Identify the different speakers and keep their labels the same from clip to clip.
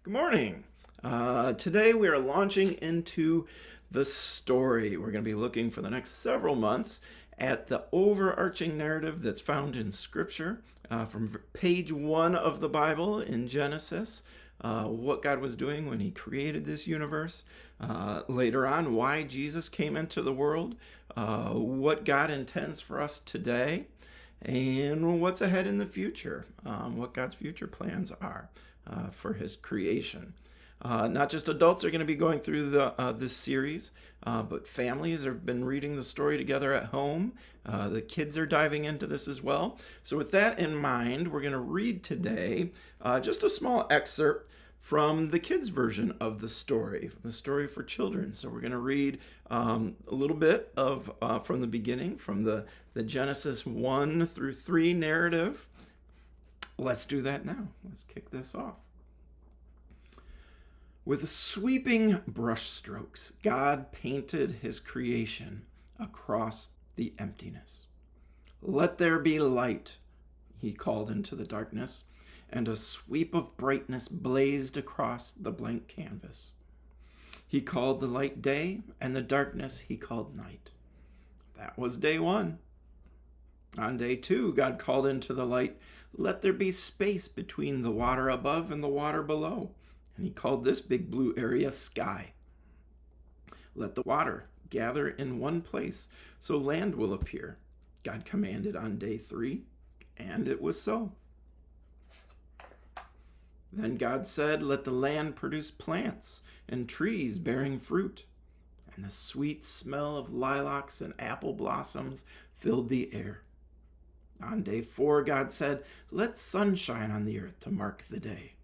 Speaker 1: Good morning. Today we are launching into the story. We're going to be looking for the next several months at the overarching narrative that's found in Scripture from page 1 of the Bible in Genesis. What God was doing when He created this universe. Later on, why Jesus came into the world. What God intends for us today. And what's ahead in the future. What God's future plans are for His creation. Not just adults are going to be going through this series, but families have been reading the story together at home. The kids are diving into this as well. So with that in mind, we're going to read today just a small excerpt from the kids' version of the story for children. So we're going to read a little bit of from the beginning, from the Genesis 1 through 3 narrative. Let's do that now. Let's kick this off. With sweeping brushstrokes, God painted His creation across the emptiness. "Let there be light," He called into the darkness, and a sweep of brightness blazed across the blank canvas. He called the light day, and the darkness He called night. That was day 1. On day 2, God called into the light, "Let there be space between the water above and the water below." And He called this big blue area sky. "Let the water gather in one place, so land will appear," God commanded on day 3, and it was so. Then God said, "Let the land produce plants and trees bearing fruit." And the sweet smell of lilacs and apple blossoms filled the air. On day 4, God said, "Let sun shine on the earth to mark the day,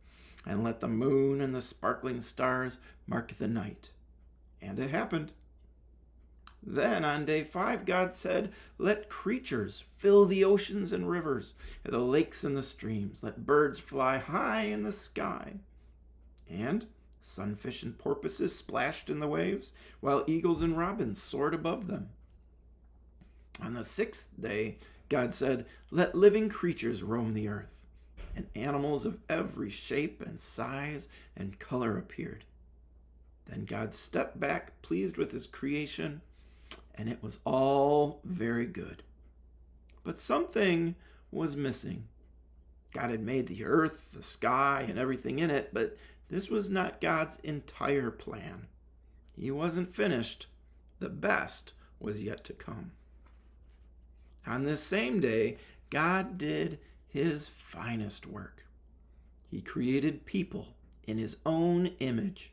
Speaker 1: and let the moon and the sparkling stars mark the night." And it happened. Then on day 5, God said, "Let creatures fill the oceans and rivers, the lakes and the streams. Let birds fly high in the sky." And sunfish and porpoises splashed in the waves, while eagles and robins soared above them. On the 6th day, God said, "Let living creatures roam the earth." And animals of every shape and size and color appeared. Then God stepped back, pleased with His creation, and it was all very good. But something was missing. God had made the earth, the sky, and everything in it, but this was not God's entire plan. He wasn't finished. The best was yet to come. On this same day, God did His finest work. He created people in His own image.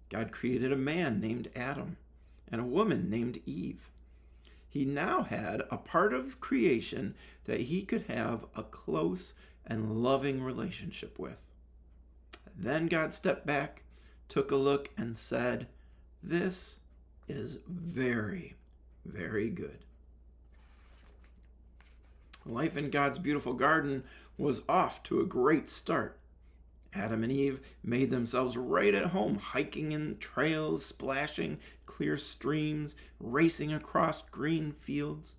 Speaker 1: God created a man named Adam and a woman named Eve. He now had a part of creation that He could have a close and loving relationship with. Then God stepped back, took a look, and said, "This is very, very good." Life in God's beautiful garden was off to a great start. Adam and Eve made themselves right at home, hiking in trails, splashing clear streams, racing across green fields.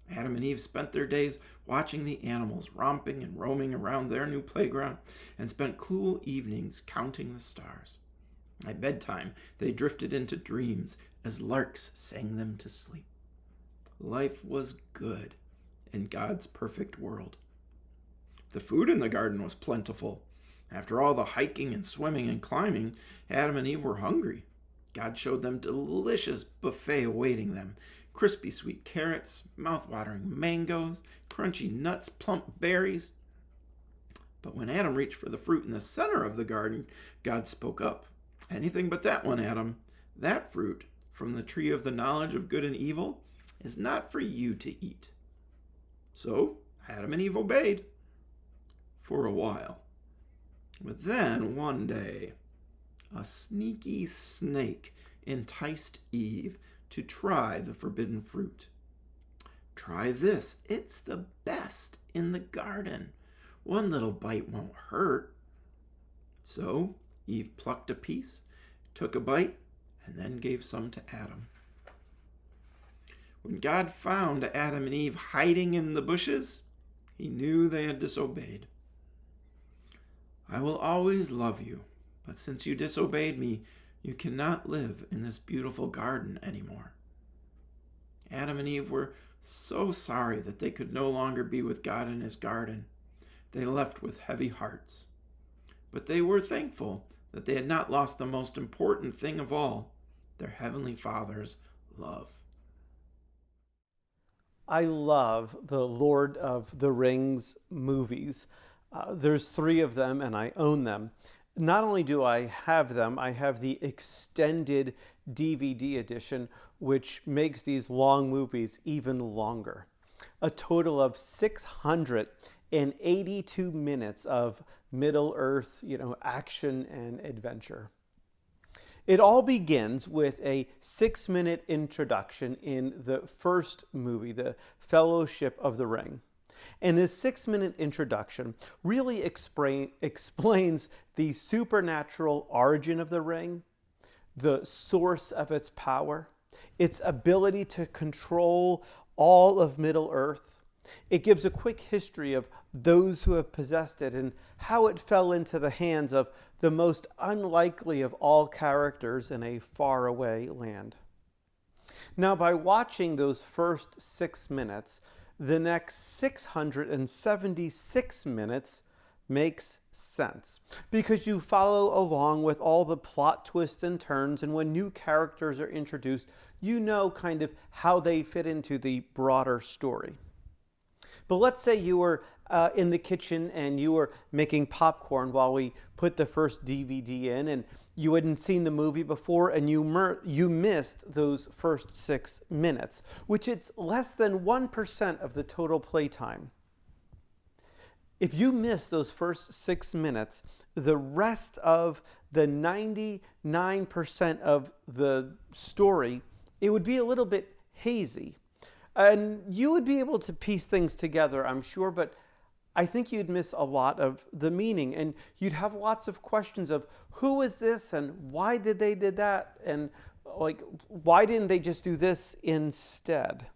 Speaker 1: Adam and Eve spent their days watching the animals romping and roaming around their new playground, and spent cool evenings counting the stars. At bedtime, they drifted into dreams as larks sang them to sleep. Life was good in God's perfect world. The food in the garden was plentiful. After all the hiking and swimming and climbing, Adam and Eve were hungry. God showed them delicious buffet awaiting them. Crispy sweet carrots, mouth-watering mangoes, crunchy nuts, plump berries. But when Adam reached for the fruit in the center of the garden, God spoke up. "Anything but that one, Adam. That fruit from the tree of the knowledge of good and evil is not for you to eat." So Adam and Eve obeyed for a while. But then one day, a sneaky snake enticed Eve to try the forbidden fruit. "Try this. It's the best in the garden. One little bite won't hurt." So Eve plucked a piece, took a bite, and then gave some to Adam. When God found Adam and Eve hiding in the bushes, He knew they had disobeyed. I will always love you, but since you disobeyed me, you cannot live in this beautiful garden anymore." Adam and Eve were so sorry that they could no longer be with God in his garden. They left with heavy hearts. But they were thankful that they had not lost the most important thing of all, their Heavenly Father's love.
Speaker 2: I love the Lord of the Rings movies. There's 3 of them and I own them. Not only do I have them, I have the extended DVD edition, which makes these long movies even longer. A total of 682 minutes of Middle-earth, action and adventure. It all begins with a 6-minute introduction in the first movie, The Fellowship of the Ring. And this 6-minute introduction really explains the supernatural origin of the ring, the source of its power, its ability to control all of Middle-earth. It gives a quick history of those who have possessed it and how it fell into the hands of the most unlikely of all characters in a faraway land. Now, by watching those first 6 minutes, the next 676 minutes makes sense because you follow along with all the plot twists and turns, and when new characters are introduced, you know kind of how they fit into the broader story. But let's say you were in the kitchen and you were making popcorn while we put the first DVD in, and you hadn't seen the movie before, and you missed those first 6 minutes, which it's less than 1% of the total playtime. If you miss those first 6 minutes, the rest of the 99% of the story, it would be a little bit hazy. And you would be able to piece things together, I'm sure, but I think you'd miss a lot of the meaning, and you'd have lots of questions of who is this and why did they do that, and why didn't they just do this instead?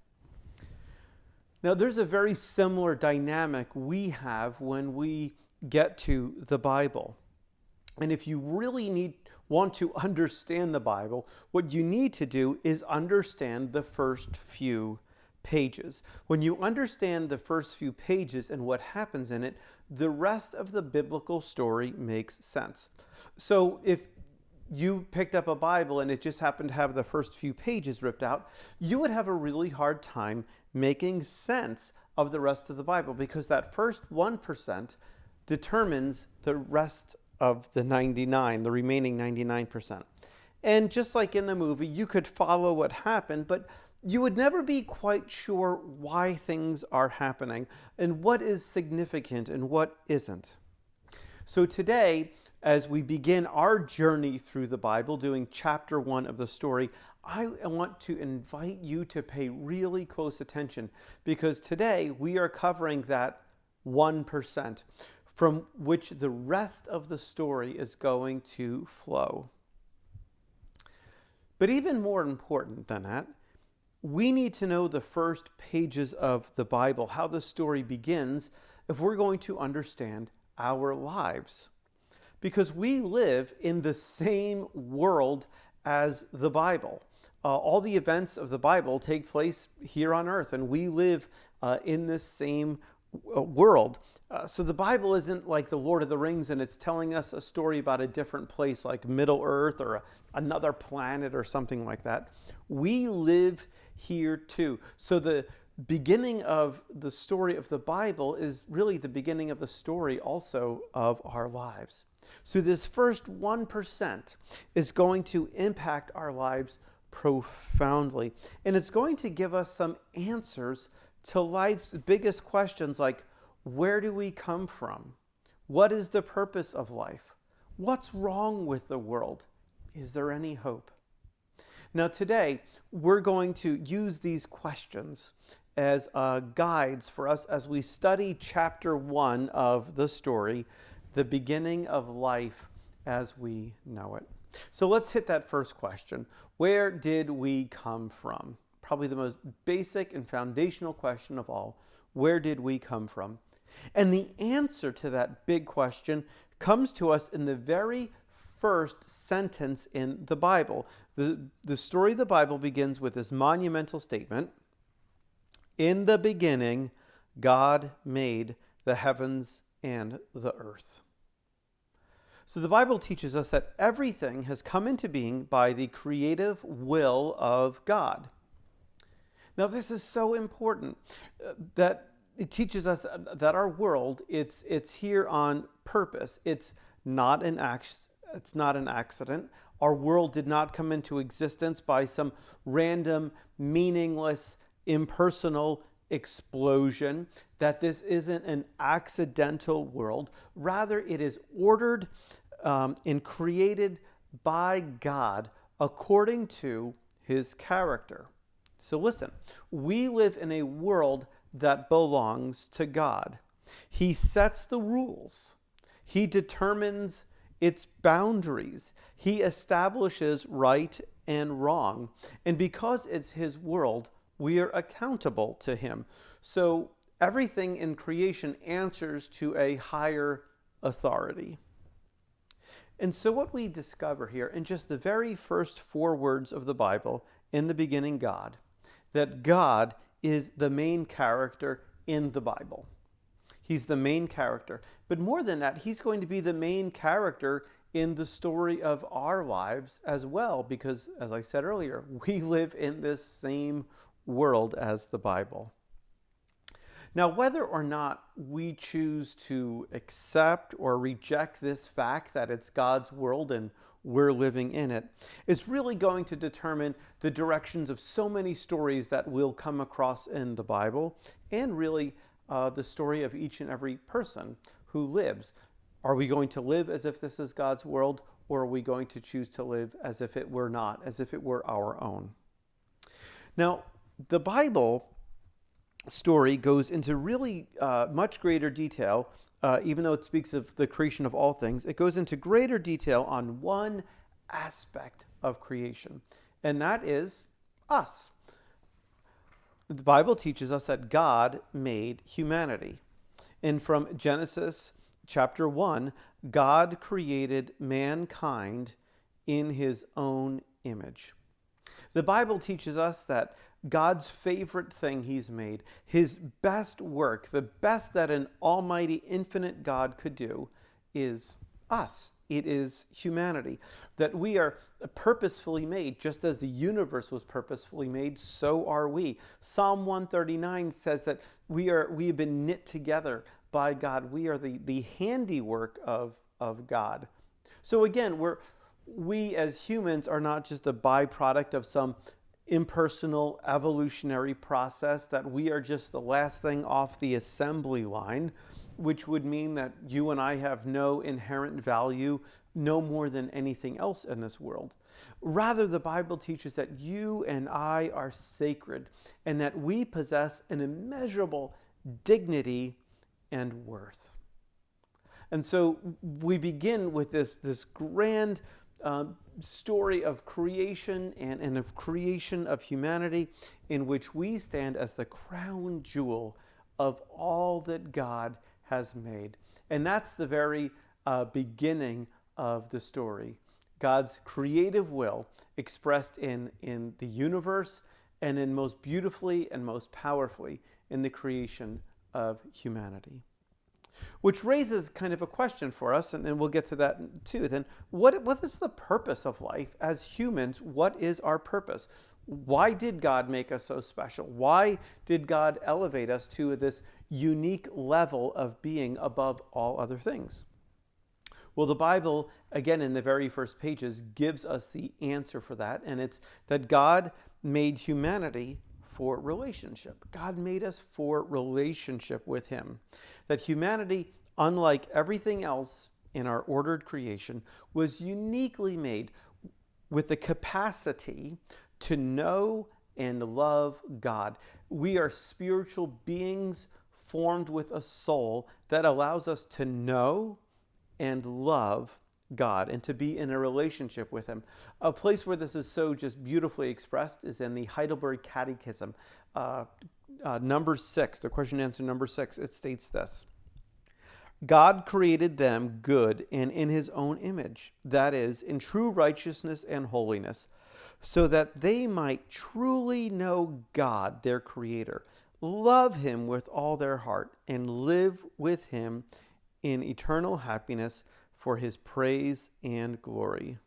Speaker 2: Now, there's a very similar dynamic we have when we get to the Bible. And if you really want to understand the Bible, what you need to do is understand the first few pages. When you understand the first few pages and what happens in it, the rest of the biblical story makes sense. So if you picked up a Bible and it just happened to have the first few pages ripped out, you would have a really hard time making sense of the rest of the Bible, because that first 1% determines the rest of the remaining 99%. And just like in the movie, you could follow what happened, but you would never be quite sure why things are happening and what is significant and what isn't. So today, as we begin our journey through the Bible, doing chapter 1 of the story, I want to invite you to pay really close attention, because today we are covering that 1% from which the rest of the story is going to flow. But even more important than that, we need to know the first pages of the Bible, how the story begins, if we're going to understand our lives. Because we live in the same world as the Bible. All the events of the Bible take place here on earth, and we live in this same world. So the Bible isn't like the Lord of the Rings and it's telling us a story about a different place like Middle Earth or another planet or something like that. We live here too. So the beginning of the story of the Bible is really the beginning of the story also of our lives. So this first 1% is going to impact our lives profoundly. And it's going to give us some answers to life's biggest questions, like, where do we come from? What is the purpose of life? What's wrong with the world? Is there any hope? Now today, we're going to use these questions as guides for us as we study chapter 1 of the story, the beginning of life as we know it. So let's hit that first question. Where did we come from? Probably the most basic and foundational question of all. Where did we come from? And the answer to that big question comes to us in the very first sentence in the Bible. The story of the Bible begins with this monumental statement: "In the beginning, God made the heavens and the earth." So the Bible teaches us that everything has come into being by the creative will of God. Now, this is so important that it teaches us that our world, it's here on purpose. It's not an accident. Our world did not come into existence by some random, meaningless, impersonal explosion, that this isn't an accidental world. Rather, it is ordered and created by God according to his character. So listen, we live in a world that belongs to God. He sets the rules. He determines its boundaries. He establishes right and wrong. And because it's his world, we are accountable to him. So everything in creation answers to a higher authority. And so what we discover here in just the very first 4 words of the Bible, "In the beginning, God," that God is the main character in the Bible. He's the main character. But more than that, he's going to be the main character in the story of our lives as well, because, as I said earlier, we live in this same world as the Bible. Now, whether or not we choose to accept or reject this fact that it's God's world and we're living in it is really going to determine the directions of so many stories that we'll come across in the Bible, and really the story of each and every person who lives. Are we going to live as if this is God's world, or are we going to choose to live as if it were not, as if it were our own? Now, the Bible story goes into really much greater detail, even though it speaks of the creation of all things. It goes into greater detail on one aspect of creation, and that is us. The Bible teaches us that God made humanity. And from Genesis chapter 1, God created mankind in his own image. The Bible teaches us that God's favorite thing he's made, his best work, the best that an almighty, infinite God could do, is us. It is humanity. That we are purposefully made, just as the universe was purposefully made, so are we. Psalm 139 says that we have been knit together by God. We are the handiwork of God. So again, we as humans are not just a byproduct of some impersonal evolutionary process, that we are just the last thing off the assembly line, which would mean that you and I have no inherent value, no more than anything else in this world. Rather, the Bible teaches that you and I are sacred, and that we possess an immeasurable dignity and worth. And so we begin with this grand story of creation and of creation of humanity, in which we stand as the crown jewel of all that God has made. And that's the very beginning of the story. God's creative will expressed in the universe, and in most beautifully and most powerfully in the creation of humanity. Which raises kind of a question for us, and we'll get to that too. Then, what is the purpose of life as humans? What is our purpose? Why did God make us so special? Why did God elevate us to this unique level of being above all other things? Well, the Bible, again, in the very first pages, gives us the answer for that, and it's that God made humanity for relationship. God made us for relationship with him. That humanity, unlike everything else in our ordered creation, was uniquely made with the capacity to know and love God. We are spiritual beings formed with a soul that allows us to know and love God and to be in a relationship with him. A place where this is so just beautifully expressed is in the Heidelberg Catechism, number 6, the question and answer number 6. It states this: God created them good and in his own image, that is, in true righteousness and holiness, so that they might truly know God, their Creator, love him with all their heart, and live with him in eternal happiness for his praise and glory.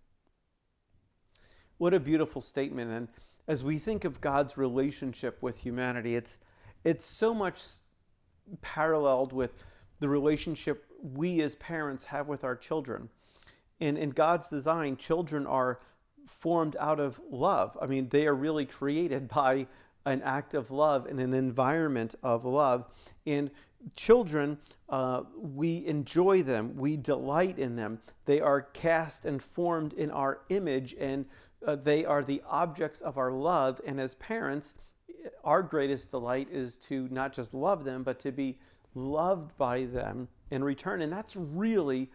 Speaker 2: What a beautiful statement. And as we think of God's relationship with humanity, it's so much paralleled with the relationship we as parents have with our children. And in God's design, children are formed out of love. I mean, they are really created by an act of love and an environment of love. And children, we enjoy them, we delight in them. They are cast and formed in our image, and they are the objects of our love. And as parents, our greatest delight is to not just love them, but to be loved by them in return. And that's really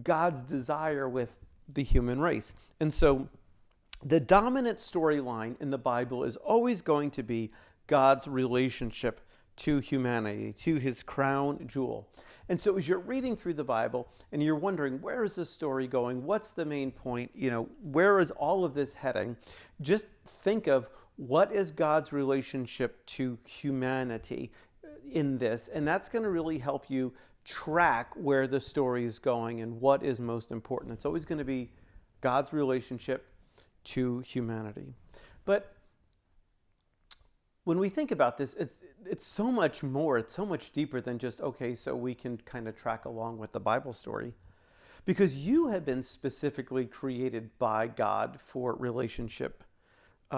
Speaker 2: God's desire with the human race. And so the dominant storyline in the Bible is always going to be God's relationship to humanity, to his crown jewel. And so as you're reading through the Bible and you're wondering, where is this story going? What's the main point? Where is all of this heading? Just think of, what is God's relationship to humanity in this? And that's going to really help you track where the story is going and what is most important. It's always going to be God's relationship to humanity. But when we think about this, it's so much more, it's so much deeper than just, okay, so we can kind of track along with the Bible story. Because you have been specifically created by God for relationship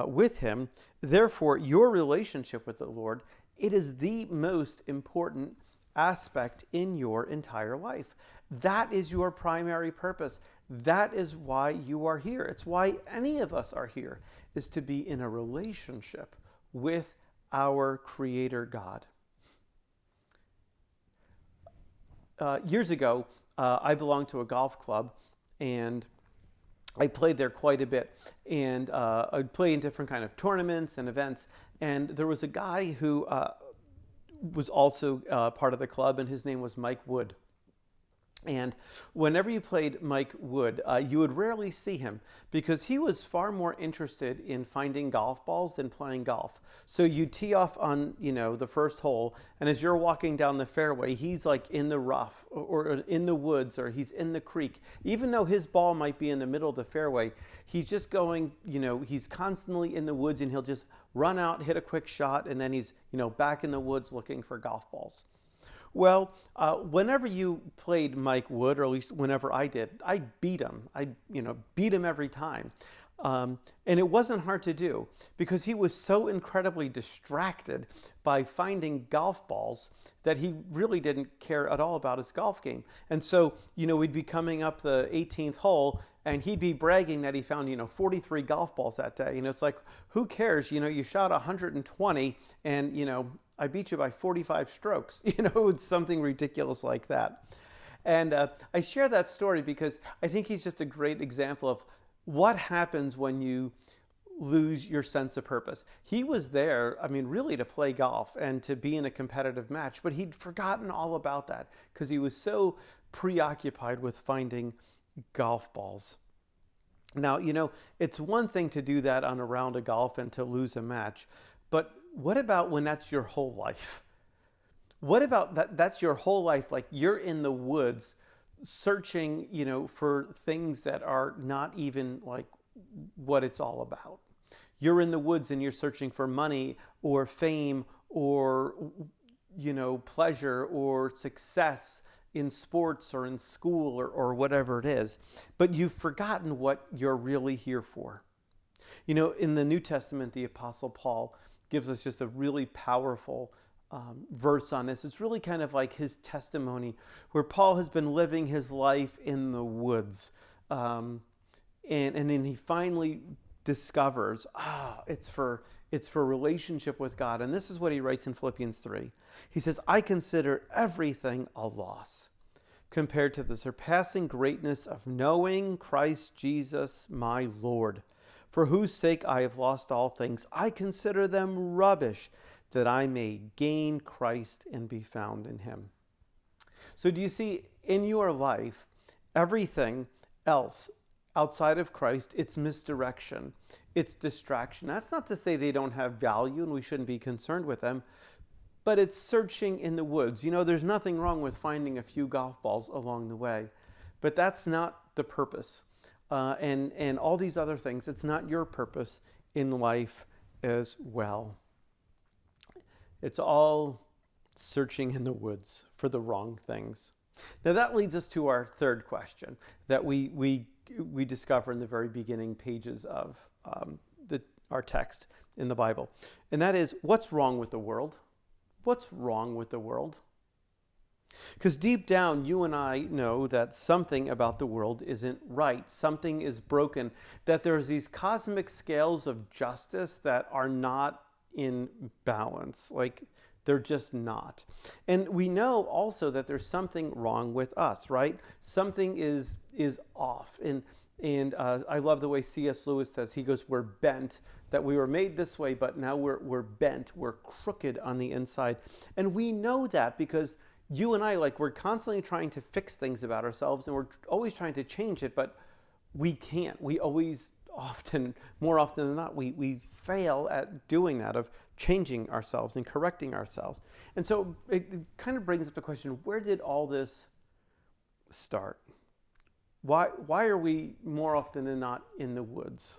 Speaker 2: with him. Therefore, your relationship with the Lord, it is the most important aspect in your entire life. That is your primary purpose. That is why you are here. It's why any of us are here, is to be in a relationship with our Creator God. Years ago, I belonged to a golf club, and I played there quite a bit. And I'd play in different kind of tournaments and events. And there was a guy who was also part of the club, and his name was Mike Wood. And whenever you played Mike Wood, you would rarely see him because he was far more interested in finding golf balls than playing golf. So you tee off on, the first hole, and as you're walking down the fairway, he's like in the rough or in the woods, or he's in the creek. Even though his ball might be in the middle of the fairway, he's just going, he's constantly in the woods, and he'll just run out, hit a quick shot, and then he's, back in the woods looking for golf balls. Well, whenever you played Mike Wood, or at least whenever I did, I beat him. I beat him every time. And it wasn't hard to do because he was so incredibly distracted by finding golf balls that he really didn't care at all about his golf game. And so, we'd be coming up the 18th hole, and he'd be bragging that he found, 43 golf balls that day. It's like, who cares? You shot 120 and, I beat you by 45 strokes. It's something ridiculous like that. And I share that story because I think he's just a great example of what happens when you lose your sense of purpose. He was there, really to play golf and to be in a competitive match, but he'd forgotten all about that because he was so preoccupied with finding golf balls. Now, it's one thing to do that on a round of golf and to lose a match, but what about when that's your whole life? What about that's your whole life? Like you're in the woods searching, for things that are not even like what it's all about. You're in the woods and you're searching for money or fame or, pleasure or success in sports or in school or whatever it is. But you've forgotten what you're really here for. In the New Testament, the Apostle Paul gives us just a really powerful verse on this. It's really kind of like his testimony where Paul has been living his life in the woods. And then he finally discovers, it's for relationship with God. And this is what he writes in Philippians 3. He says, I consider everything a loss compared to the surpassing greatness of knowing Christ Jesus, my Lord, for whose sake I have lost all things. I consider them rubbish, that I may gain Christ and be found in him. So do you see in your life, everything else outside of Christ, it's misdirection, it's distraction. That's not to say they don't have value and we shouldn't be concerned with them, but it's searching in the woods. There's nothing wrong with finding a few golf balls along the way, but that's not the purpose. And all these other things, it's not your purpose in life as well. It's all searching in the woods for the wrong things. Now that leads us to our third question that we discover in the very beginning pages of our text in the Bible. And that is, what's wrong with the world? What's wrong with the world? Because deep down, you and I know that something about the world isn't right. Something is broken. That there's these cosmic scales of justice that are not in balance. Like, they're just not. And we know also that there's something wrong with us, right? Something is off. And I love the way C.S. Lewis says, he goes, we're bent, that we were made this way, but now we're bent, we're crooked on the inside. And we know that because you and I, we're constantly trying to fix things about ourselves and we're always trying to change it, but we can't. We always more often than not, we fail at doing that, of changing ourselves and correcting ourselves. And so it kind of brings up the question, where did all this start? Why are we more often than not in the woods?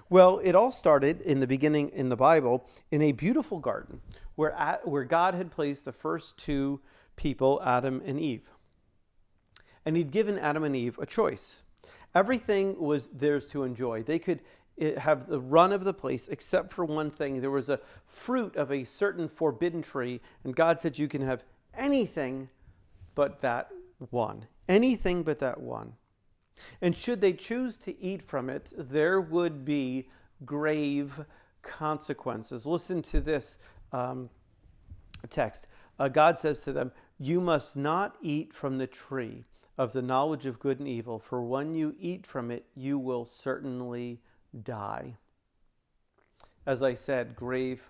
Speaker 2: Well, it all started in the beginning in the Bible in a beautiful garden where God had placed the first two people, Adam and Eve. And he'd given Adam and Eve a choice. Everything was theirs to enjoy. They could have the run of the place except for one thing. There was a fruit of a certain forbidden tree, and God said you can have anything but that one. Anything but that one. And should they choose to eat from it, there would be grave consequences. Listen to this text. God says to them, you must not eat from the tree of the knowledge of good and evil, for when you eat from it, you will certainly die. As I said, grave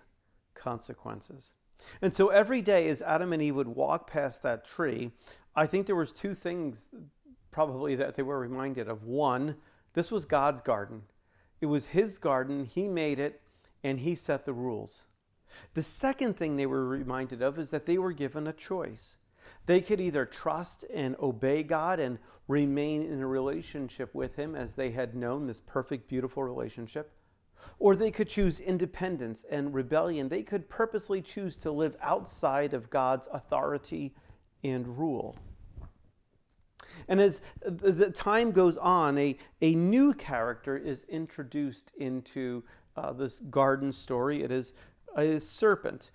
Speaker 2: consequences. And so every day as Adam and Eve would walk past that tree, I think there was two things probably that they were reminded of. One, this was God's garden. It was his garden. He made it and he set the rules. The second thing they were reminded of is that they were given a choice. They could either trust and obey God and remain in a relationship with him as they had known, this perfect, beautiful relationship, or they could choose independence and rebellion. They could purposely choose to live outside of God's authority and rule. And as the time goes on, a new character is introduced into this garden story. It is a serpent,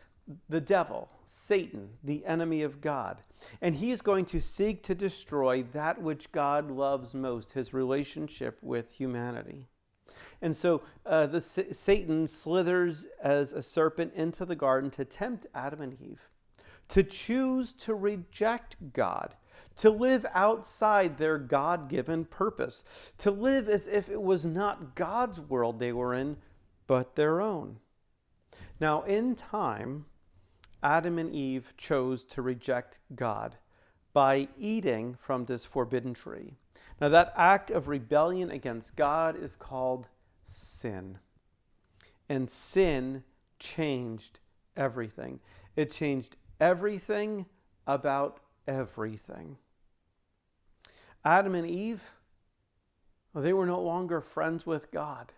Speaker 2: the devil, Satan, the enemy of God. And he is going to seek to destroy that which God loves most, his relationship with humanity. And so Satan slithers as a serpent into the garden to tempt Adam and Eve to choose to reject God, to live outside their God-given purpose, to live as if it was not God's world they were in, but their own. Now, in time, Adam and Eve chose to reject God by eating from this forbidden tree. Now, that act of rebellion against God is called sin. And sin changed everything. It changed everything about everything. Adam and Eve, they were no longer friends with God.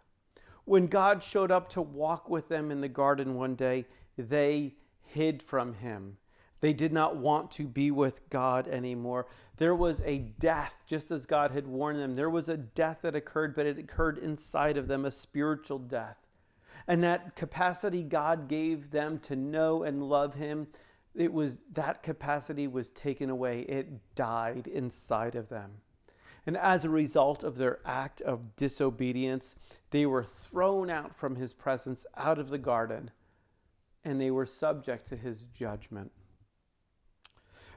Speaker 2: When God showed up to walk with them in the garden one day, they hid from him. They did not want to be with God anymore. There was a death, just as God had warned them. There was a death that occurred, but it occurred inside of them, a spiritual death. And that capacity God gave them to know and love him, that capacity was taken away. It died inside of them. And as a result of their act of disobedience, they were thrown out from his presence, out of the garden, and they were subject to his judgment.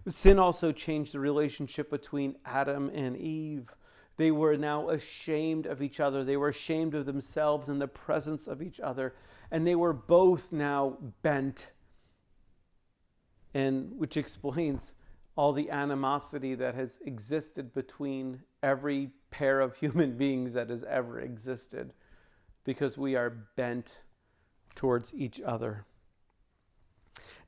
Speaker 2: Sin also changed the relationship between Adam and Eve. They were now ashamed of each other. They were ashamed of themselves in the presence of each other. And they were both now bent. And which explains all the animosity that has existed between every pair of human beings that has ever existed, because we are bent towards each other.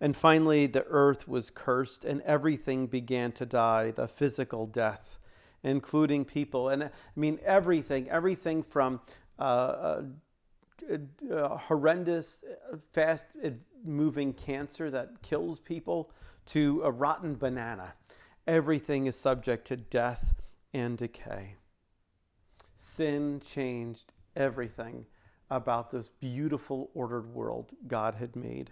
Speaker 2: And finally, the earth was cursed and everything began to die, the physical death, including people. And I mean, everything from horrendous, fast-moving cancer that kills people to a rotten banana. Everything is subject to death and decay. Sin changed everything about this beautiful, ordered world God had made.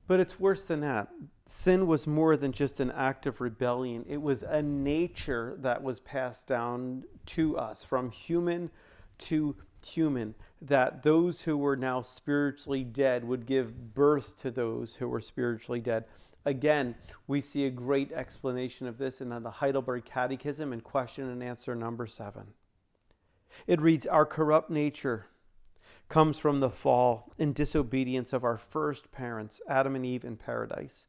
Speaker 2: But it's worse than that. Sin was more than just an act of rebellion. It was a nature that was passed down to us from human to human, that those who were now spiritually dead would give birth to those who were spiritually dead. Again, we see a great explanation of this in the Heidelberg Catechism in question and answer number 7. It reads, "Our corrupt nature comes from the fall and disobedience of our first parents, Adam and Eve in paradise.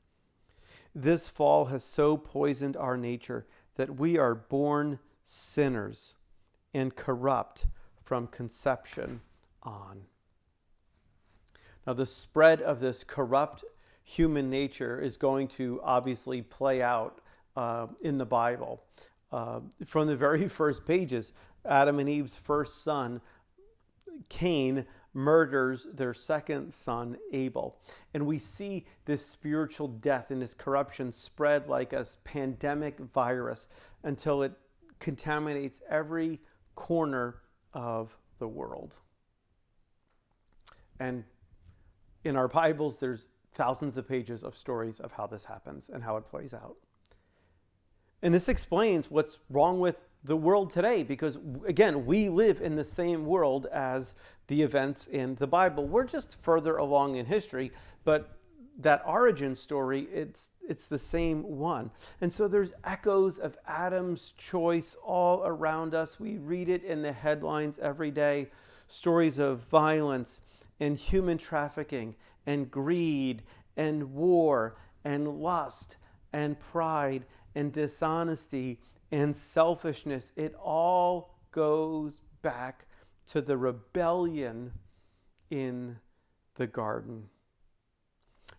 Speaker 2: This fall has so poisoned our nature that we are born sinners and corrupt from conception on." Now, the spread of this corrupt human nature is going to obviously play out in the Bible. From the very first pages, Adam and Eve's first son, Cain, murders their second son, Abel. And we see this spiritual death and this corruption spread like a pandemic virus until it contaminates every corner of the world. And in our Bibles, there's thousands of pages of stories of how this happens and how it plays out. And this explains what's wrong with the world today, because again, we live in the same world as the events in the Bible. We're just further along in history, but that origin story, it's the same one. And so there's echoes of Adam's choice all around us. We read it in the headlines every day. Stories of violence and human trafficking and greed and war and lust and pride and dishonesty and selfishness. It all goes back to the rebellion in the garden.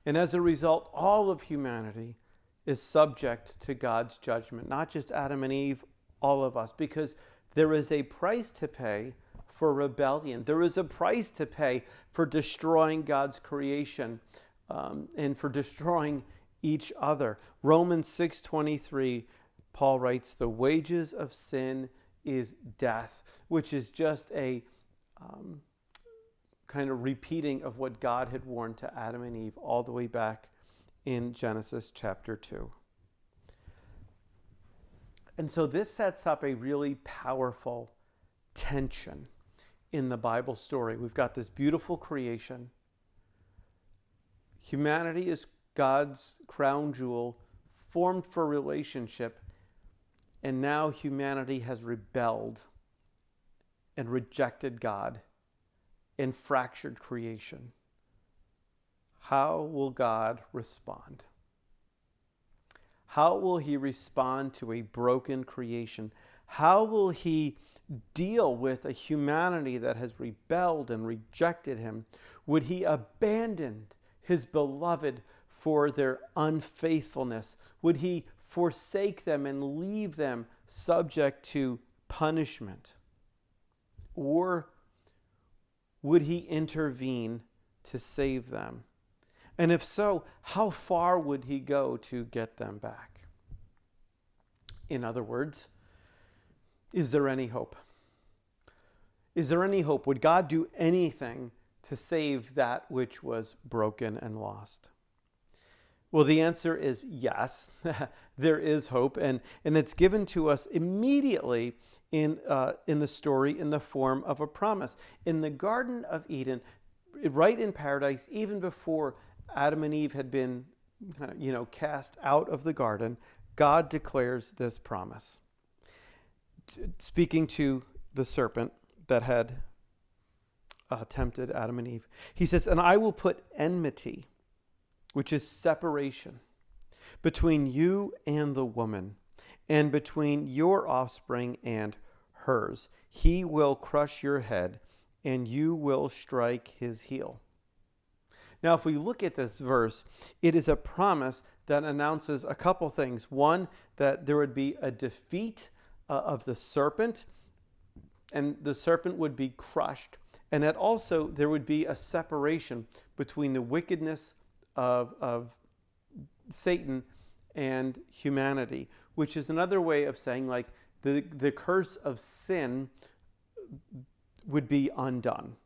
Speaker 2: And as a result, all of humanity is subject to God's judgment, not just Adam and Eve, all of us, because there is a price to pay for rebellion. There is a price to pay for destroying God's creation and for destroying each other. Romans 6:23, Paul writes, "The wages of sin is death," which is just a kind of repeating of what God had warned to Adam and Eve all the way back in Genesis chapter 2. And so this sets up a really powerful tension in the Bible story. We've got this beautiful creation. Humanity is God's crown jewel, formed for relationship, and now humanity has rebelled and rejected God and fractured creation. How will God respond? How will he respond to a broken creation? How will he deal with a humanity that has rebelled and rejected him? Would he abandon his beloved for their unfaithfulness? Would he forsake them and leave them subject to punishment? Or would he intervene to save them? And if so, how far would he go to get them back? In other words, is there any hope? Is there any hope? Would God do anything to save that which was broken and lost? Well, the answer is yes. There is hope, and it's given to us immediately in the story in the form of a promise. In the Garden of Eden, right in paradise, even before Adam and Eve had been cast out of the garden, God declares this promise. Speaking to the serpent that had tempted Adam and Eve, he says, "And I will put enmity," which is separation, between you and the woman, and between your offspring and hers. He will crush your head, and you will strike his heel." Now, if we look at this verse, it is a promise that announces a couple things. One, that there would be a defeat of the serpent, and the serpent would be crushed. And that also there would be a separation between the wickedness of Satan and humanity, which is another way of saying like the curse of sin would be undone.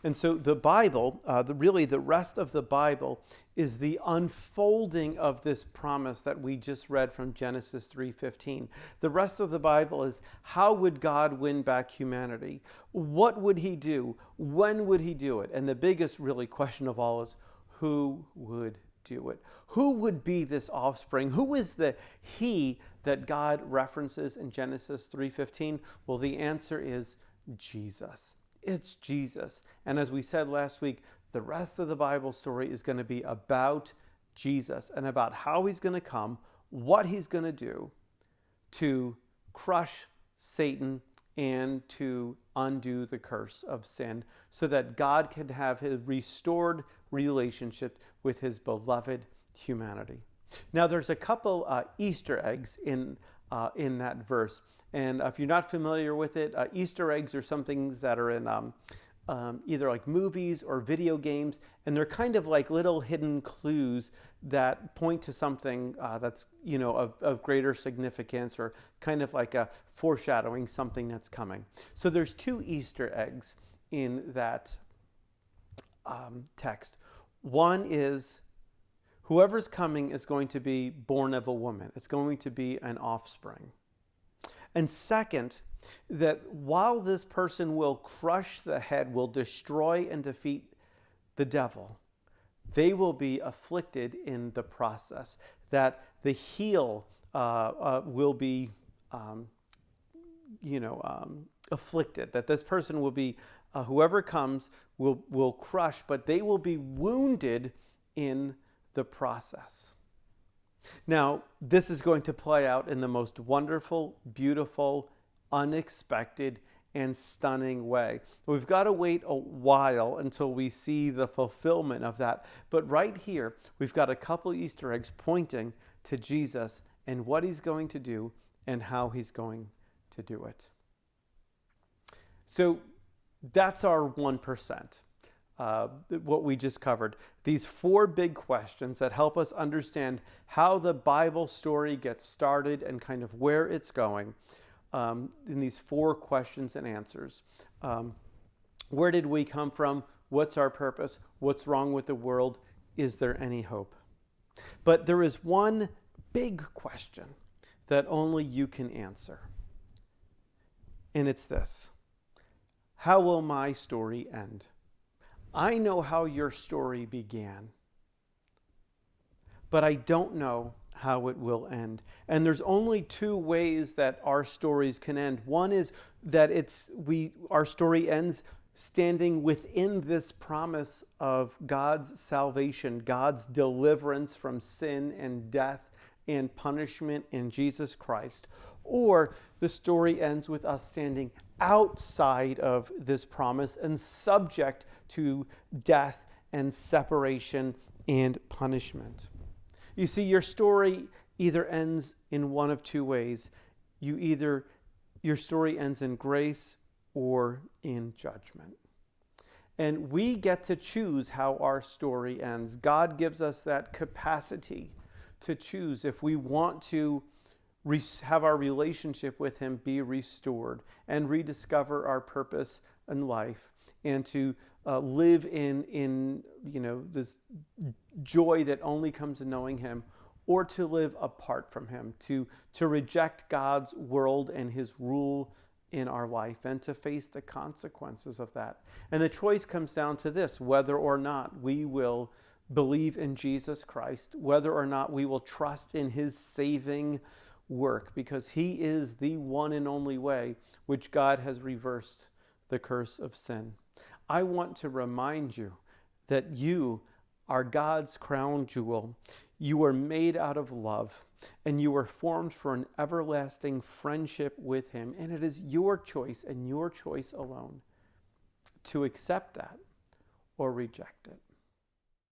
Speaker 2: And so the Bible, really the rest of the Bible, is the unfolding of this promise that we just read from Genesis 3:15. The rest of the Bible is, how would God win back humanity? What would he do? When would he do it? And the biggest really question of all is, who would do it? Who would be this offspring? Who is the he that God references in Genesis 3:15? Well, the answer is Jesus. It's Jesus. And as we said last week, the rest of the Bible story is going to be about Jesus and about how he's going to come, what he's going to do to crush Satan and to undo the curse of sin so that God can have his restored relationship with his beloved humanity. Now, there's a couple Easter eggs in that verse. And if you're not familiar with it, Easter eggs are some things that are in either like movies or video games, and they're kind of like little hidden clues that point to something that's of greater significance, or kind of like a foreshadowing something that's coming. So there's two Easter eggs in that text. One is whoever's coming is going to be born of a woman. It's going to be an offspring. And second, that while this person will crush the head, will destroy and defeat the devil, they will be afflicted in the process. That the heel will be, afflicted. That this person will be, whoever comes will crush, but they will be wounded in the process. Now, this is going to play out in the most wonderful, beautiful, unexpected, and stunning way. We've got to wait a while until we see the fulfillment of that. But right here, we've got a couple Easter eggs pointing to Jesus and what he's going to do and how he's going to do it. So that's our 1%. What we just covered. These 4 big questions that help us understand how the Bible story gets started and kind of where it's going in these 4 questions and answers. Where did we come from? What's our purpose? What's wrong with the world? Is there any hope? But there is one big question that only you can answer. And it's this: how will my story end? I know how your story began, but I don't know how it will end. And there's only 2 ways that our stories can end. One is that our story ends standing within this promise of God's salvation, God's deliverance from sin and death and punishment in Jesus Christ. Or the story ends with us standing outside of this promise and subject to death and separation and punishment. You see, your story either ends in one of 2 ways. Your story ends in grace or in judgment. And we get to choose how our story ends. God gives us that capacity to choose if we want to have our relationship with him be restored and rediscover our purpose in life, and to live in this joy that only comes in knowing him, or to live apart from him, to reject God's world and his rule in our life, and to face the consequences of that. And the choice comes down to this: whether or not we will believe in Jesus Christ, whether or not we will trust in his saving work, because he is the one and only way which God has reversed the curse of sin. I want to remind you that you are God's crown jewel. You are made out of love, and you are formed for an everlasting friendship with Him. And it is your choice and your choice alone to accept that or reject it.